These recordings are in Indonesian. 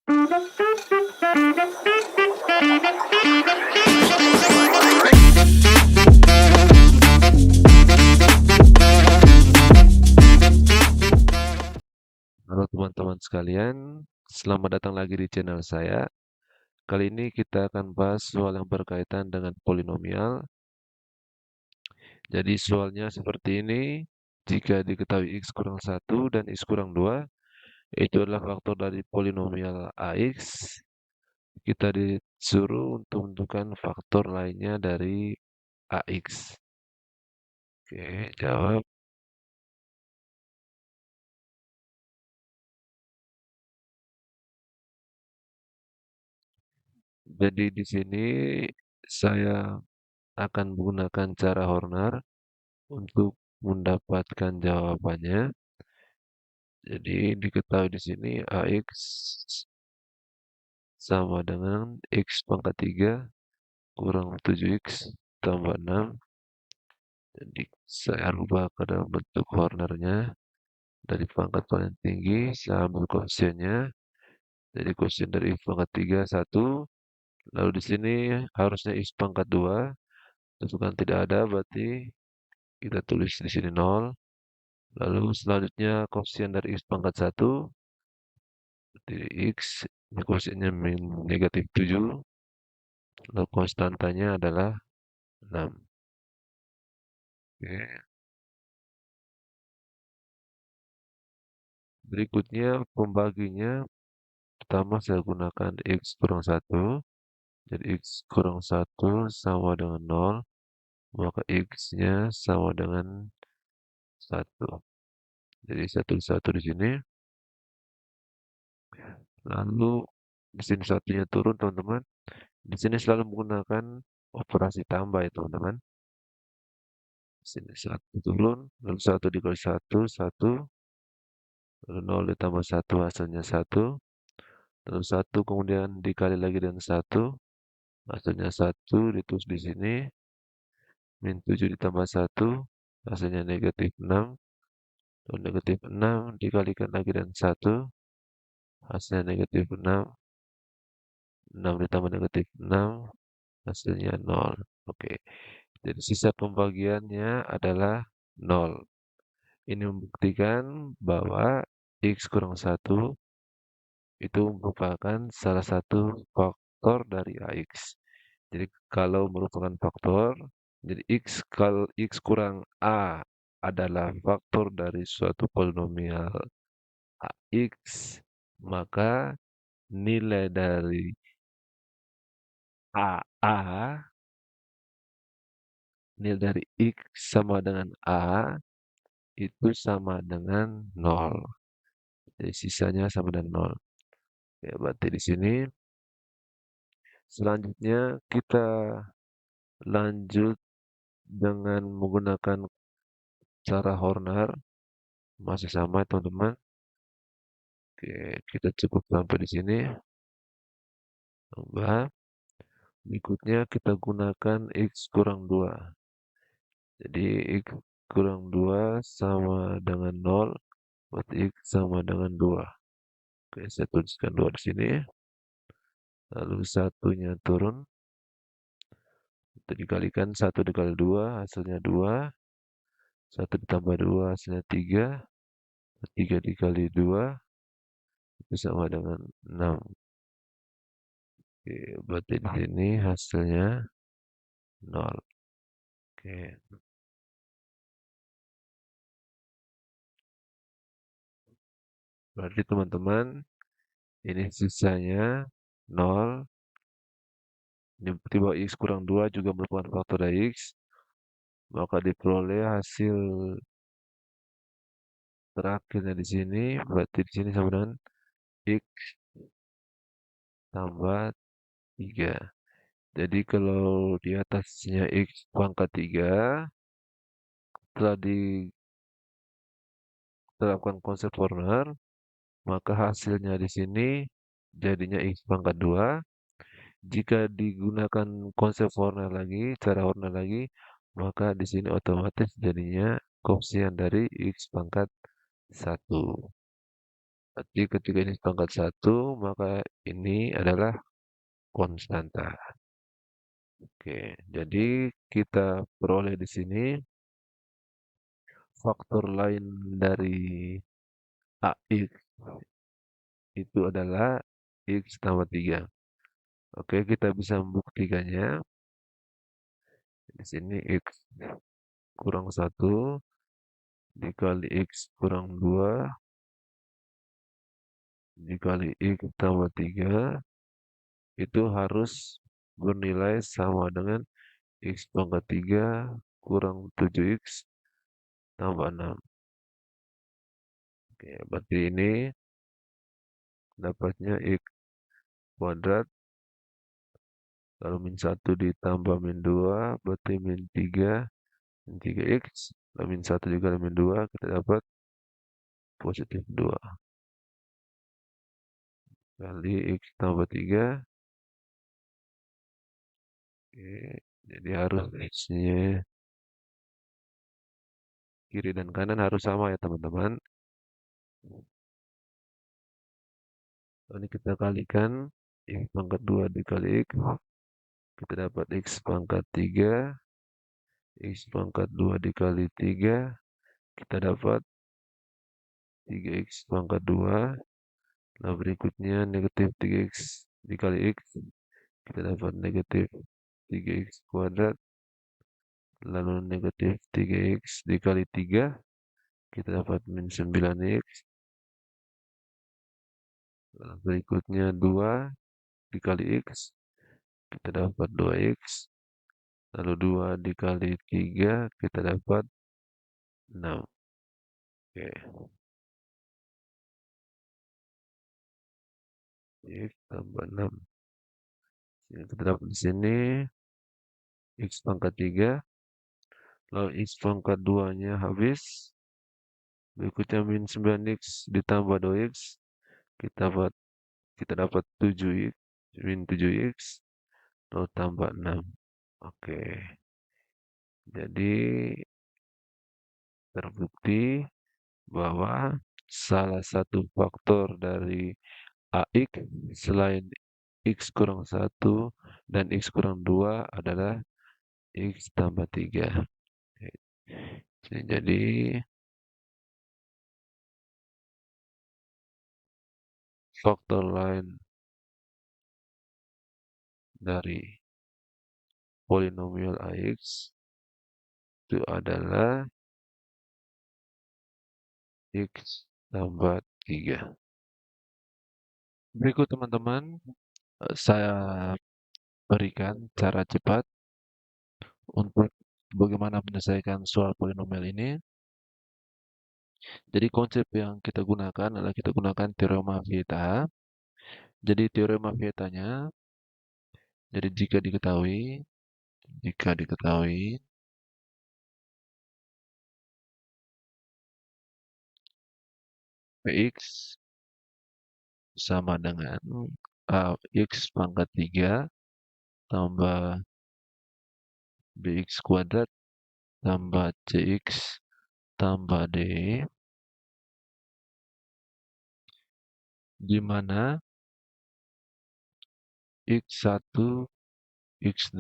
Halo teman-teman sekalian, selamat datang lagi di channel saya. Kali ini kita akan bahas soal yang berkaitan dengan polinomial. Jadi soalnya seperti ini, jika diketahui x kurang 1 dan x kurang 2, itu adalah faktor dari polinomial ax, kita disuruh untuk menentukan faktor lainnya dari ax. Oke, jawab. Jadi di sini saya akan menggunakan cara Horner untuk mendapatkan jawabannya. Jadi diketahui di sini AX sama dengan X pangkat 3 kurang 7X tambah 6. Jadi saya rubah ke dalam bentuk Hornernya. Dari pangkat paling tinggi saya ambil koefisiennya. Jadi koefisien dari X pangkat 3 1. Lalu di sini harusnya X pangkat 2. Tentukan tidak ada, berarti kita tulis di sini 0. Lalu selanjutnya koefisien dari X pangkat 1. Jadi X, ini koefisiennya negatif 7. Lalu konstantanya adalah 6. Oke. Berikutnya pembaginya, pertama saya gunakan X kurang 1. Jadi X kurang 1 sama dengan 0. Maka X-nya sama dengan 1. Jadi saya tulis 1 di sini. Lalu di sini satunya turun, teman-teman. Di sini selalu menggunakan operasi tambah ya, teman-teman. Di sini 1 turun, lalu 1 dikali 1, 1. Lalu 0 ditambah 1 hasilnya 1. Lalu 1 kemudian dikali lagi dengan 1. Hasilnya 1 ditulis di sini. Min 7 ditambah 1. Hasilnya negatif 6. Lalu negatif 6 dikalikan lagi dengan 1. Hasilnya negatif 6. 6 ditambah negatif 6. Hasilnya 0. Oke. Jadi sisa pembagiannya adalah 0. Ini membuktikan bahwa X kurang 1 itu merupakan salah satu faktor dari AX. Jadi kalau merupakan faktor, jadi kalau X kurang A adalah faktor dari suatu polinomial AX, maka nilai dari AA, nilai dari X sama dengan A, itu sama dengan 0. Jadi sisanya sama dengan 0. Ya, berarti di sini selanjutnya kita lanjut dengan menggunakan cara Horner. Masih sama, teman-teman. Oke, kita cukup sampai di sini. Tambah. Berikutnya kita gunakan X kurang 2. Jadi X kurang 2 sama dengan 0. Berarti X sama dengan 2. Oke, saya tuliskan 2 di sini. Lalu satunya turun. Itu dikalikan 1 dikali 2 hasilnya 2. 1 ditambah 2 hasilnya 3. 3 dikali 2 itu sama dengan 6. Oke, berarti di sini hasilnya 0. Oke. Berarti teman-teman, ini sisanya 0. Ini bukti bahwa X kurang 2 juga merupakan faktor dari X. Maka diperoleh hasil terakhirnya di sini. Berarti di sini sama dengan X tambah 3. Jadi kalau di atasnya X pangkat 3, setelah diterapkan konsep Horner, maka hasilnya di sini jadinya X pangkat 2. Jika digunakan konsep Horner lagi, cara Horner lagi, maka di sini otomatis jadinya koefisien dari X pangkat 1. Berarti ketika ini pangkat 1, maka ini adalah konstanta. Oke, jadi kita peroleh di sini faktor lain dari AX itu adalah X tambah 3. Oke, kita bisa membuktikannya. Di sini X kurang 1 dikali X kurang 2 dikali X tambah 3 itu harus bernilai sama dengan X pangkat 3 kurang 7X tambah 6. Oke, berarti ini dapatnya X kuadrat, lalu min 1 ditambah min 2, berarti min 3, min 3X, lalu min 1 juga min 2, kita dapat positif 2. Kali X tambah 3, oke, jadi harus X-nya kiri dan kanan harus sama ya teman-teman. Ini kita kalikan X pangkat 2 dikali X, kita dapat X pangkat 3, X pangkat 2 dikali 3, kita dapat 3X pangkat 2. Nah, berikutnya negatif 3X dikali X, kita dapat negatif 3X kuadrat. Lalu negatif 3X dikali 3, kita dapat min 9X. Lalu berikutnya 2 dikali X, kita dapat 2X. Lalu 2 dikali 3, kita dapat 6. Oke, X tambah 6. Kita dapat di sini X pangkat 3. Lalu X pangkat 2-nya habis. Berikutnya min 9X ditambah 2X. Kita dapat 7X. Min 7X. Lalu tambah 6. Oke. Jadi terbukti bahwa salah satu faktor dari AX selain X kurang 1 dan X kurang 2 adalah X tambah 3. Jadi faktor lain dari polinomial AX itu adalah X tambah 3. Berikut teman-teman, saya berikan cara cepat untuk bagaimana menyelesaikan soal polinomial ini. Jadi konsep yang kita gunakan adalah kita gunakan teorema Vieta. Jadi teorema Vietanya, jadi jika diketahui Px sama dengan X pangkat 3 tambah Bx kuadrat tambah Cx tambah D, di mana X1, X2,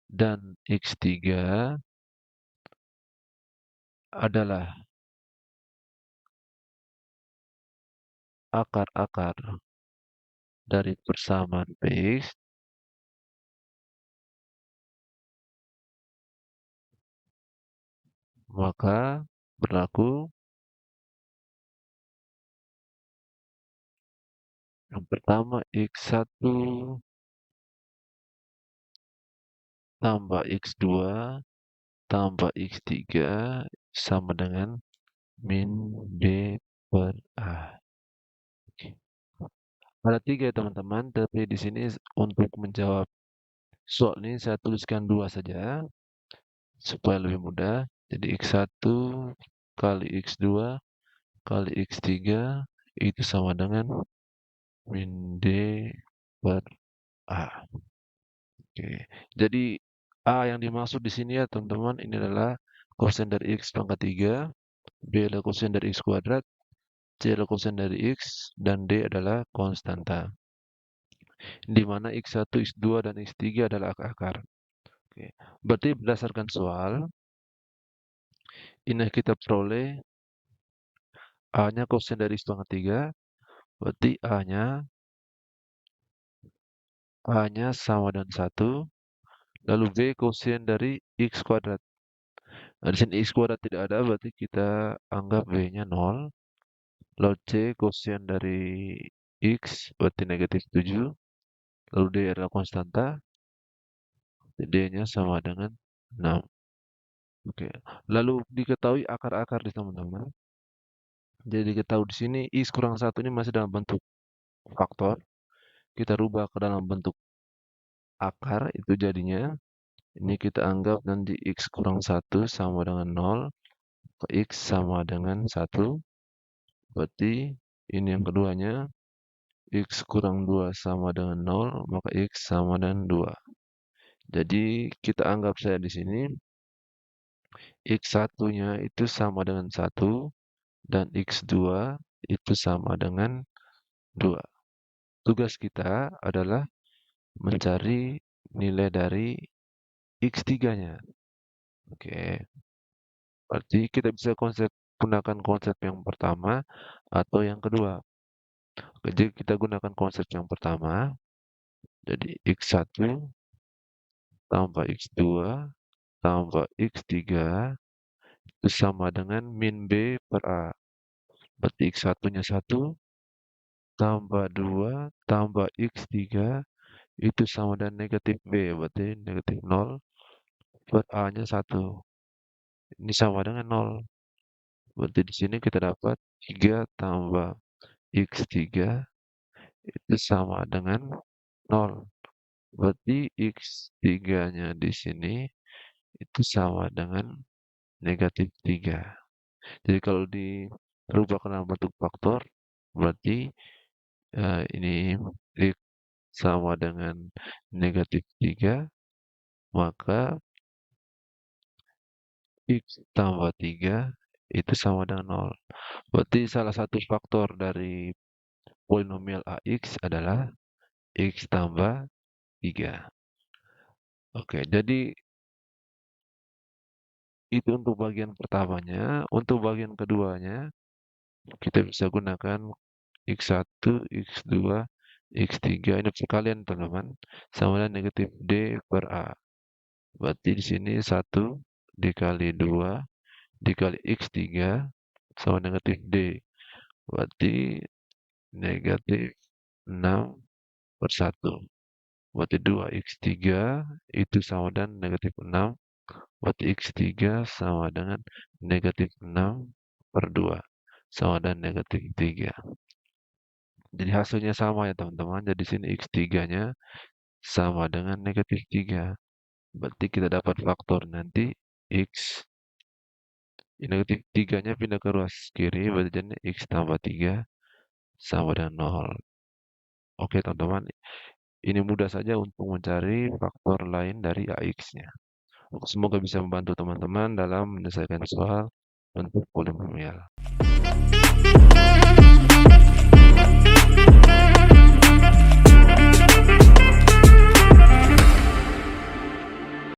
dan X3 adalah akar-akar dari persamaan Px, maka berlaku yang pertama X1 tambah X2 tambah X3 sama dengan min B per A. Oke. Ada 3 ya teman-teman, tapi di sini untuk menjawab soal ini saya tuliskan 2 saja supaya lebih mudah. Jadi X1 kali X2 kali X3 itu sama dengan min D per A. Oke. Jadi A yang dimaksud di sini ya teman-teman ini adalah kosen dari X pangkat 3, B adalah kosen dari X kuadrat, C adalah koefisien dari X, dan D adalah konstanta. Di mana X1, X2, dan X3 adalah akar. Oke. Berarti berdasarkan soal, ini kita peroleh A-nya koefisien dari X pangkat 3, berarti A-nya sama dengan 1, lalu B koefisien dari X kuadrat. Nah, di sini X kuadrat tidak ada, berarti kita anggap B-nya 0. Lalu C koefisien dari X, berarti negatif 7. Lalu D adalah konstanta, D-nya sama dengan 6. Oke. Lalu diketahui akar-akar di teman-teman. Jadi diketahui di sini X kurang 1 ini masih dalam bentuk faktor. Kita rubah ke dalam bentuk akar, itu jadinya ini kita anggap nanti X kurang 1 sama dengan 0, atau X sama dengan 1. Berarti ini yang keduanya, X kurang 2 sama dengan 0, maka X sama dengan 2. Jadi kita anggap saya di sini X1-nya itu sama dengan 1, dan X2 itu sama dengan 2. Tugas kita adalah mencari nilai dari X3-nya. Oke. Berarti kita bisa gunakan konsep yang pertama atau yang kedua. Oke, jadi kita gunakan konsep yang pertama. Jadi X1 tambah X2 tambah X3 itu sama dengan min B per A. Berarti X1-nya 1 tambah 2 tambah X3 itu sama dengan negatif B. Berarti negatif 0 per A-nya 1. Ini sama dengan 0. Berarti di sini kita dapat 3 tambah X3 itu sama dengan 0. Berarti X3-nya di sini itu sama dengan negatif 3. Jadi kalau dirubah ke dalam bentuk faktor, berarti ini X sama dengan negatif 3, maka X tambah 3 itu sama dengan 0. Berarti salah satu faktor dari polinomial AX adalah X tambah 3. Oke, jadi itu untuk bagian pertamanya. Untuk bagian keduanya, kita bisa gunakan X1, X2, X3. Ini perkalian, teman-teman. Sama dengan negatif D per A. Berarti di sini 1 dikali 2 dikali X3 sama negatif D. Berarti negatif 6 per 1. Berarti 2x3 itu sama dengan negatif 6. Berarti x3 sama dengan negatif 6 per 2. Sama dengan negatif 3. Jadi hasilnya sama ya teman-teman. Jadi sini x3-nya sama dengan negatif 3. Berarti kita dapat faktor nanti x. Negatif 3-nya pindah ke ruas kiri. Berarti jadi x tambah 3 sama dengan 0. Oke teman-teman. Ini mudah saja untuk mencari faktor lain dari AX-nya. Semoga bisa membantu teman-teman dalam menyelesaikan soal bentuk polinomial.